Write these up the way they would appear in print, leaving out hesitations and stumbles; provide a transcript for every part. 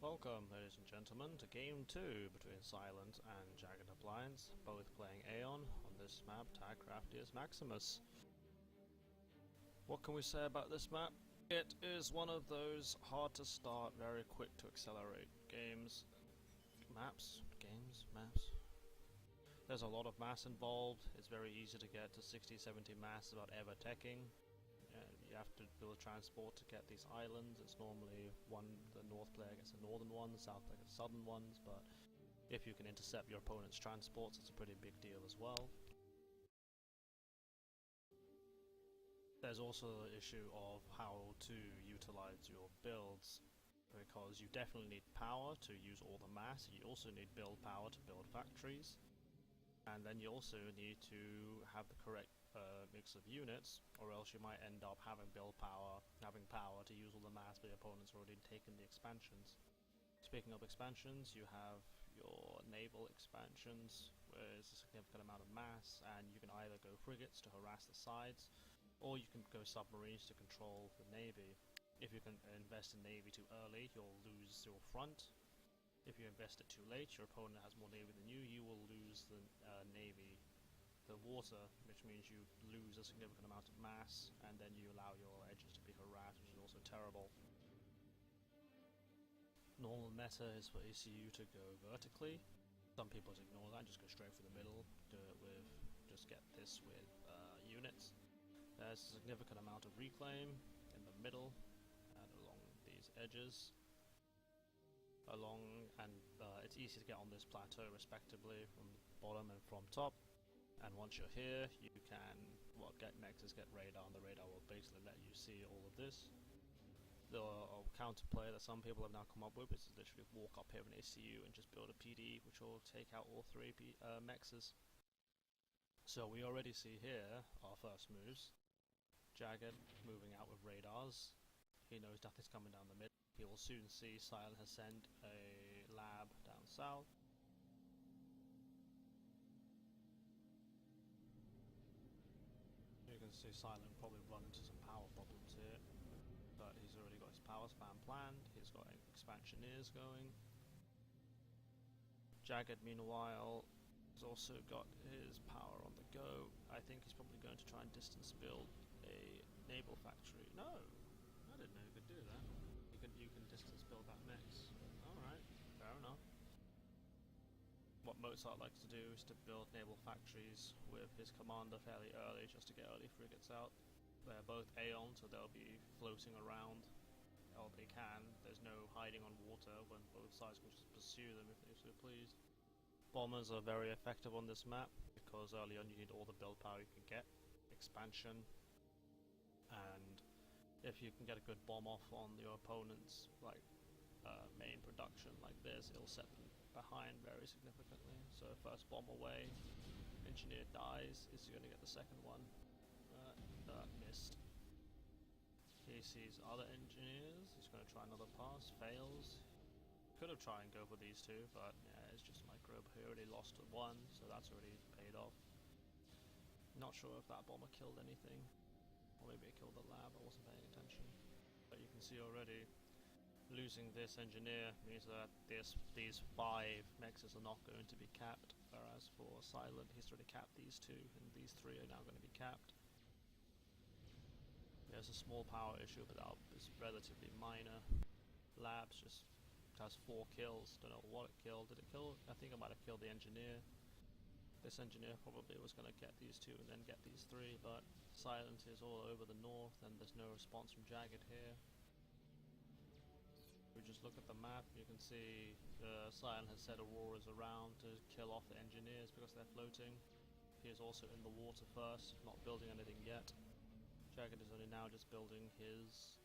Welcome, ladies and gentlemen, to Game 2 between Silent and JaggedAppliance, both playing Aeon on this map, Tag Craftius Maximus. What can we say about this map? It is one of those hard to start, very quick to accelerate games. Maps? There's a lot of mass involved. It's very easy to get to 60-70 mass without ever teching. You have to build transport to get these islands. It's normally the north player gets the northern ones, the south player gets the southern ones, but if you can intercept your opponent's transports, it's a pretty big deal as well. There's also the issue of how to utilize your builds, because you definitely need power to use all the mass. You also need build power to build factories, and then you also need to have the correct mix of units, or else you might end up having power to use all the mass, but your opponent's already taken the expansions. Speaking of expansions, you have your naval expansions, where there's a significant amount of mass, and you can either go frigates to harass the sides, or you can go submarines to control the navy. If you can invest in navy too early, you'll lose your front. If you invest it too late, your opponent has more navy than you, you will lose the navy, the water, which means you lose a significant amount of mass, and then you allow your edges to be harassed, which is also terrible. Normal meta is for ACU to go vertically. Some people just ignore that and just go straight for the middle, just get this with units. There's a significant amount of reclaim in the middle and along these edges. It's easy to get on this plateau respectively from the bottom and from top. And once you're here, you can get mexes, get radar, and the radar will basically let you see all of this. The counterplay that some people have now come up with is to literally walk up here in ACU and just build a PD, which will take out all three mexes. So we already see here our first moves. Jagged moving out with radars. He knows nothing's coming down the middle. He will soon see Silent has sent a lab down south. You can see Silent probably run into some power problems here, but he's already got his power spam planned. He's got expansioneers going. Jagged, meanwhile, has also got his power on the go. I think he's probably going to try and distance build a naval factory. No, I didn't know you could do that. You can distance build that mix. Alright, fair enough. What Mozart likes to do is to build naval factories with his commander fairly early, just to get early frigates out. They're both Aeon, so they'll be floating around all they can. There's no hiding on water when both sides can just pursue them if they so please. Bombers are very effective on this map, because early on you need all the build power you can get, expansion, and if you can get a good bomb off on your opponent's main production like this, it'll set them behind very significantly. So first bomb away, engineer dies, is he going to get the second one? Missed. He sees other engineers, he's going to try another pass, fails. Could have tried and go for these two, but yeah, it's just microbe. He already lost one, so that's already paid off. Not sure if that bomber killed anything, or maybe it killed the lab, I wasn't paying attention. But you can see already, losing this engineer means that these 5 mexes are not going to be capped, whereas for Silent, he's already capped these 2, and these 3 are now going to be capped. There's a small power issue, but that is relatively minor. Labs just has 4 kills, don't know what it killed. Did it kill? I think it might have killed the engineer. This engineer probably was going to get these 2 and then get these 3, but Silent is all over the north and there's no response from Jagged here. If we just look at the map, you can see Silent has set Auroras around to kill off the engineers because they're floating. He is also in the water first, not building anything yet. Jagged is only now just building his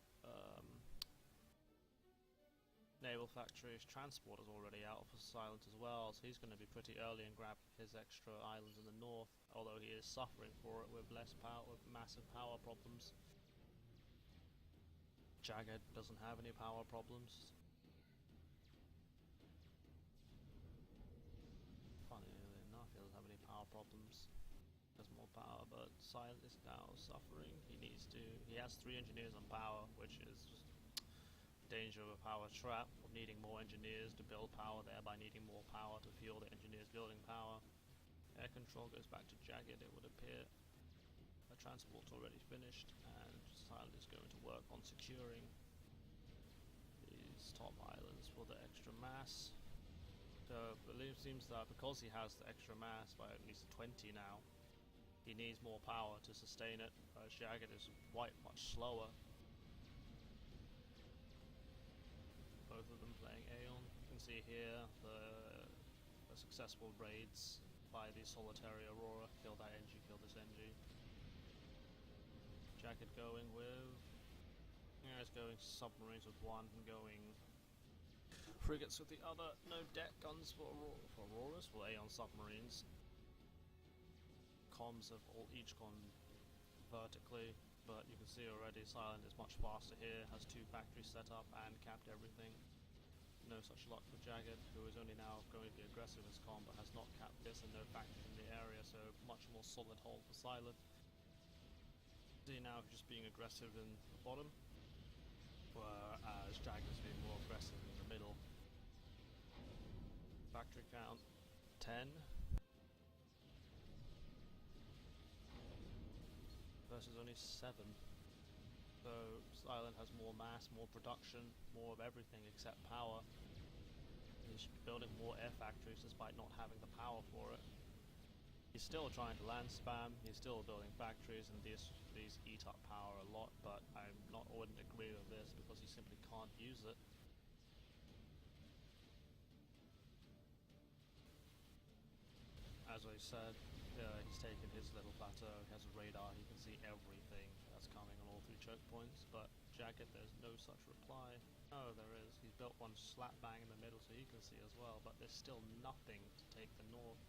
naval factory. His transport is already out for Silent as well, so he's going to be pretty early and grab his extra islands in the north, although he is suffering for it with less power, with massive power problems. Jagged doesn't have any power problems. Funnily enough, he doesn't have any power problems. Has more power, but Silent is now suffering. He has 3 engineers on power, which is just danger of a power trap, of needing more engineers to build power, thereby needing more power to fuel the engineers building power. Air control goes back to Jagged, it would appear. The transport's already finished, and Silent is going to work on securing these top islands for the extra mass. So it seems that because he has the extra mass by at least 20 now, he needs more power to sustain it, whereas Jagged is quite much slower. Both of them playing Aeon. You can see here the successful raids by the solitary Aurora. Kill that NG, kill this NG. Jagged going with... yeah, it's going submarines with one and going frigates with the other. No deck guns for Auroras, for Aeon submarines. Comms have each gone vertically, but you can see already Silent is much faster here, has 2 factories set up and capped everything. No such luck for Jagged, who is only now going to be aggressive as comm, but has not capped this and no factories in the area, so much more solid hold for Silent. See now just being aggressive in the bottom, whereas Jagged is being more aggressive in the middle. Factory count 10 versus only 7. So Silent has more mass, more production, more of everything except power. He should be building more air factories despite not having the power for it. He's still trying to land spam, he's still building factories, and these eat up power a lot, but wouldn't agree with this because he simply can't use it. As I said, he's taken his little plateau, he has a radar, he can see everything that's coming on all 3 choke points, but Jagged, there's no such reply. Oh, there is. He's built one slap bang in the middle so he can see as well, but there's still nothing to take the north.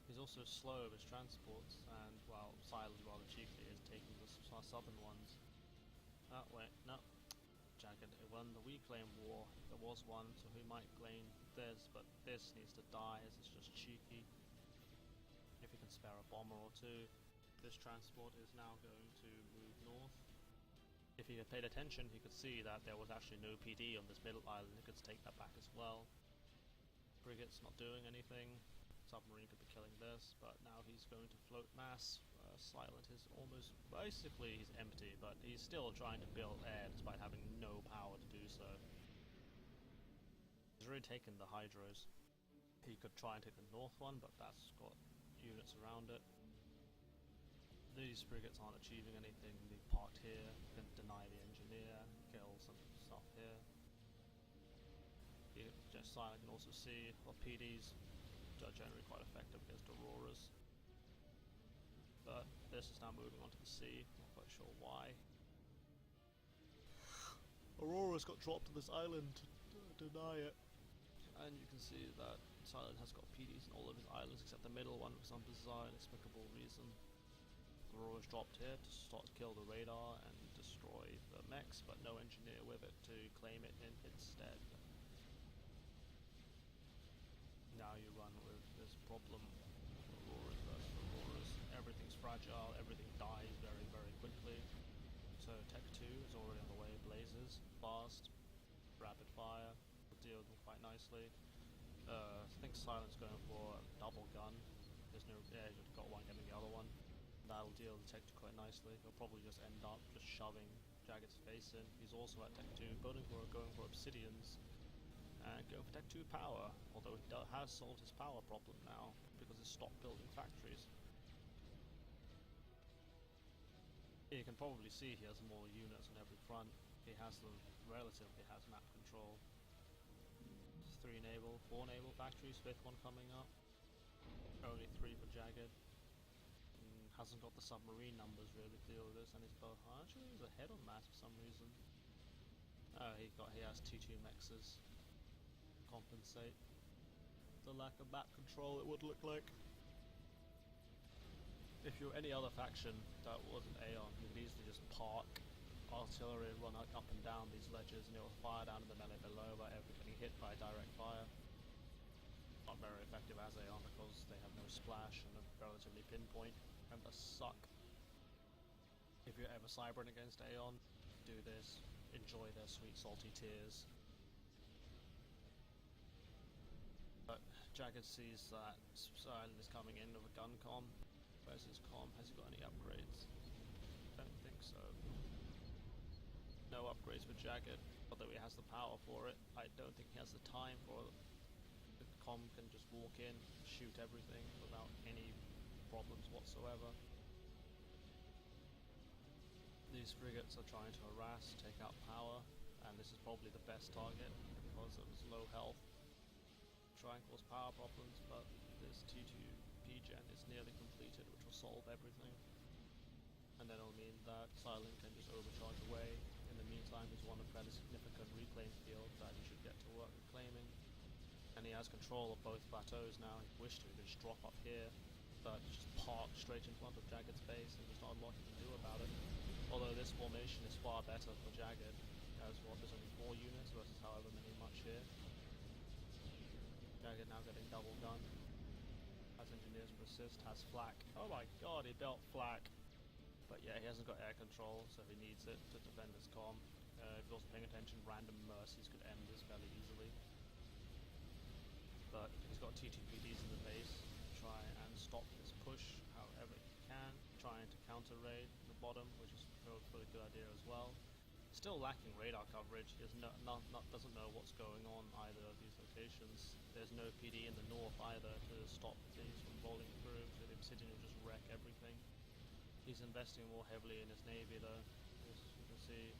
He's also slow with his transports, and, well, Silent rather cheekily is taking the southern ones. That way, no. Jagged won the We Claim war. There was one, so he might claim this, but this needs to die as it's just cheeky. If he can spare a bomber or 2, this transport is now going to move north. If he had paid attention, he could see that there was actually no PD on this middle island. He could take that back as well. Frigate's not doing anything. Submarine could be killing this, but now he's going to float mass. Silent is almost, basically he's empty, but he's still trying to build air despite having no power to do so. He's already taken the hydros. He could try and take the north one, but that's got units around it. These frigates aren't achieving anything. They've parked here, can deny the engineer, kill some stuff here. Just Silent can also see what PDs are generally quite effective against Auroras. But this is now moving on to the sea, not quite sure why. Aurora's got dropped to this island to deny it. And you can see that Silent has got PDs in all of his islands except the middle one for some bizarre inexplicable reason. Aurora's dropped here to kill the radar and destroy the mechs, but no engineer with it to claim it instead. Now you run with this problem. Auroras versus Auroras. Everything's fragile, everything dies very, very quickly. So Tech 2 is already on the way, blazes, fast, rapid fire, will deal with them quite nicely. I think Silent's going for a double gun. There's no, yeah, he's got one getting the other one. That'll deal with Tech 2 quite nicely. He'll probably just end up just shoving Jagged's face in. He's also at Tech 2, going for Obsidians. And going for Tech 2 power, although he has solved his power problem now, because he's stopped building factories. You can probably see he has more units on every front. He relatively has map control. 3 naval, 4 naval factories, 5th one coming up. Only 3 for Jagged. Hasn't got the submarine numbers really to deal with this, and he's both actually he's ahead on mass for some reason. Oh, he has T2 mexes. Compensate the lack of map control, it would look like. If you're any other faction that wasn't Aeon, you could easily just park artillery and run up and down these ledges, and it will fire down to the melee below by getting hit by direct fire. Not very effective as Aeon because they have no splash and are relatively pinpoint, and thus suck. If you're ever cybering against Aeon, do this. enjoy their sweet salty tears. But Jagged sees that Silent is coming in with a gun comm. Where's his comm? Has he got any upgrades? Don't think so. No upgrades for Jagged, although he has the power for it. I don't think he has the time for it. The comm can just walk in, shoot everything without any problems whatsoever. These frigates are trying to harass, take out power, and this is probably the best target because of its low health. Try and cause power problems, but this T2 P-Gen is nearly completed, which will solve everything. And then it'll mean that Silent can just overcharge away. In the meantime, he's won a fairly significant reclaim field that he should get to work reclaiming. And he has control of both plateaus now. He wished he could just drop up here, but just park straight in front of Jagged's base, and there's not a lot he can do about it. Although this formation is far better for Jagged, as what, there's only 4 units versus however many much here. Jagged now getting double gun. Has engineers persist, has flak. Oh my god, he built flak! But yeah, he hasn't got air control, so he needs it to defend his comm. If you're also paying attention, random mercies could end this fairly easily. But he's got TTPDs in the base to try and stop this push however he can. Trying to counter raid the bottom, which is a pretty good idea as well. Still lacking radar coverage. He doesn't know what's going on either of these locations. There's no PD in the north either to stop things from rolling through, so the Obsidian will just wreck everything. He's investing more heavily in his navy though. As you can see,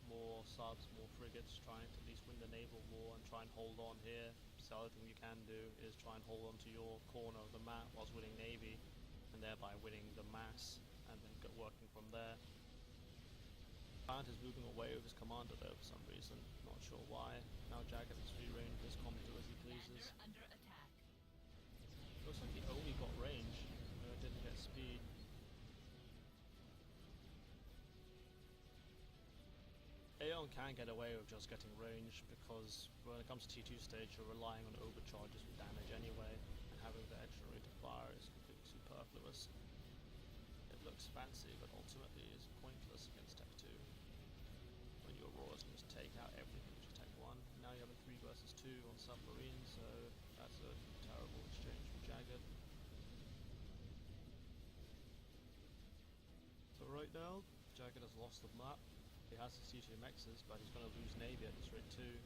more subs, more frigates, trying to at least win the naval war and try and hold on here. So the other thing you can do is try and hold on to your corner of the map whilst winning navy, and thereby winning the mass, and then working from there. Silent is moving away with his commander though for some reason, not sure why. Now Jagged has free reign of his comm do as he pleases. Under attack. Looks like he only got range, didn't get speed. Aeon can get away with just getting range because when it comes to T2 stage you're relying on overcharges for damage anyway, and having the extra rate of fire is completely superfluous. It looks fancy, but ultimately is pointless against Tech 2. When your Auroras can just take out everything which is Tech 1. Now you have a 3 versus 2 on submarine, so that's a terrible exchange for Jagged. So right now, Jagged has lost the map. He has his T2 mexes, but he's going to lose navy at this rate too.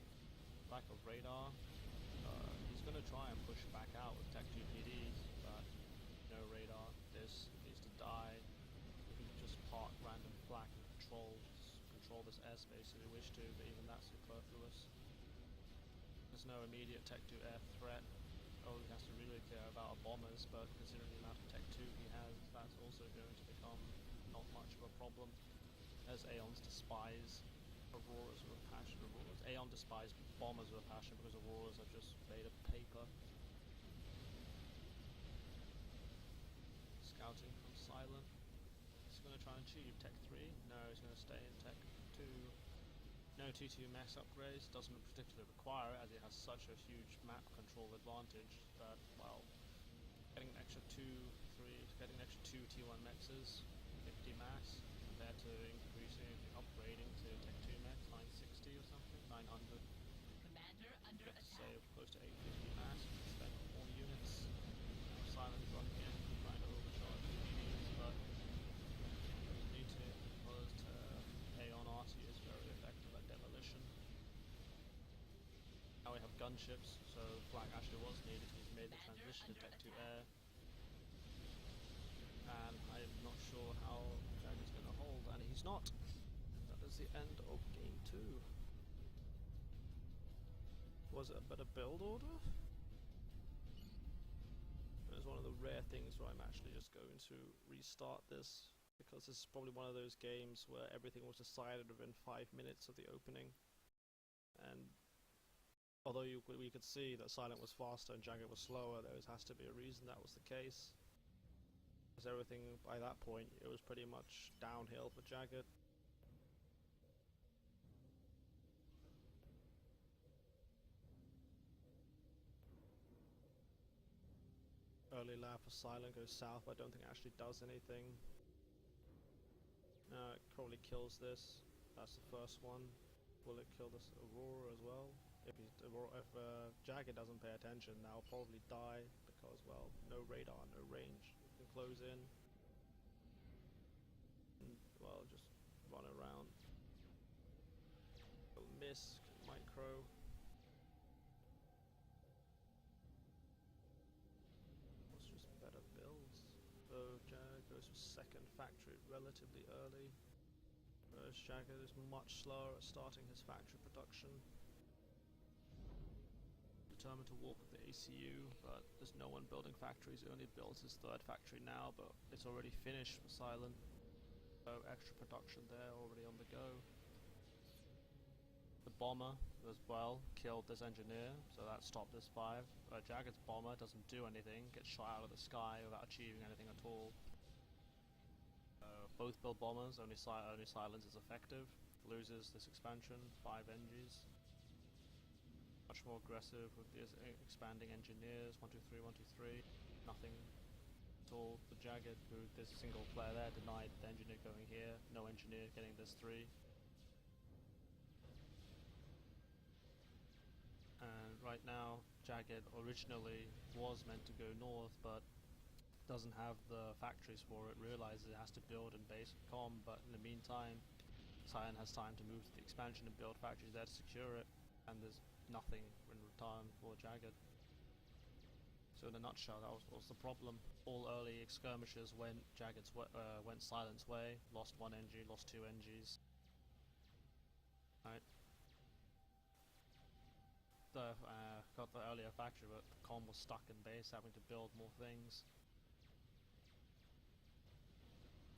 Lack of radar. He's going to try and push back out with Tech 2 PDs, but no radar. This needs to die. We can just park random flak and control this airspace if we wish to, but even that's superfluous. There's no immediate Tech 2 air threat. All he has to really care about are bombers, but considering the amount of Tech 2 he has, that's also going to become not much of a problem. As Aeons despise Auroras with a passion. Aeon despise bombers with a passion because Auroras are just made of paper. Scouting from Silent. Is he going to try and achieve Tech 3? No, he's going to stay in Tech 2. No T2 max upgrades, doesn't particularly require it as it has such a huge map control advantage that, well, getting an extra 2 T1 mexes, 50 max, compared to upgrading to Tech 2 max, 960 or something, 900. Commander under You have to attack. save close to 850 mass, spend more units. Now Silent running in, trying to overcharge the PDs, but doesn't need to because Aeon RT is very effective at demolition. Now we have gunships, so flak actually was needed. He's made the transition to Tech 2 air. And I'm not sure how Jagged's going to hold, and he's not. That is the end of game 2. Was it a better build order? It's one of the rare things where I'm actually just going to restart this, because this is probably one of those games where everything was decided within 5 minutes of the opening. And although we could see that Silent was faster and Jagged was slower, there has to be a reason that was the case. Because everything by that point, it was pretty much downhill for Jagged. Early lap for Silent goes south, but I don't think it actually does anything. No, it probably kills this. That's the first one. Will it kill this Aurora as well? If Jagged doesn't pay attention, now I'll probably die because, well, no radar, no range. You can close in. And, well, just run around. Miss, micro. What's just better builds? So Jag goes for second factory relatively early. Whereas Jagged is much slower at starting his factory production. Determined to walk with the ACU, but there's no one building factories. He only builds his third factory now, but it's already finished for Silent. So extra production there, already on the go. The bomber as well killed this engineer, so that stopped this 5. Jagged's bomber doesn't do anything, gets shot out of the sky without achieving anything at all. Both build bombers, only Silence is effective. Loses this expansion, 5 NGs. Much more aggressive with these expanding engineers, 1, 2, 3, 1, 2, 3. Nothing at all for Jagged, who there's a single player there, denied the engineer going here, no engineer getting this 3. And right now, Jagged originally was meant to go north, but doesn't have the factories for it, realizes it has to build and base comm, but in the meantime, Cyan has time to move to the expansion and build factories there to secure it, and there's nothing in return for Jagged. So in a nutshell, that was the problem. All early skirmishes went went Silent's way, lost 1 NG, lost 2 NGs. Right. Got the earlier factory, but the comm was stuck in base, having to build more things.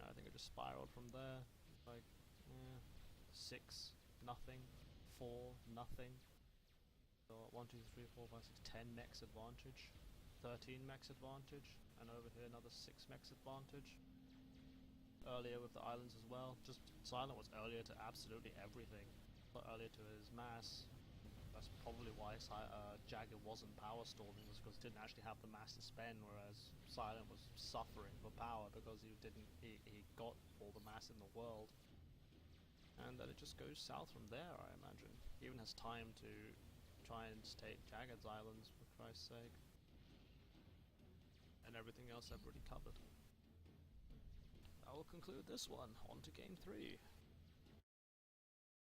I think it just spiraled from there. Like, 6, nothing. 4, nothing. So 1, 2, 3, 4, 5, 6, 10 mechs advantage. 13 mechs advantage. And over here another 6 mechs advantage. Earlier with the islands as well. Just Silent was earlier to absolutely everything. But earlier to his mass. That's probably why Jagged wasn't power storming, was because he didn't actually have the mass to spend, whereas Silent was suffering for power because he got all the mass in the world. And then it just goes south from there, I imagine. He even has time to try and take Jagged's islands, for Christ's sake. And everything else I've already covered. I will conclude this one. On to game 3.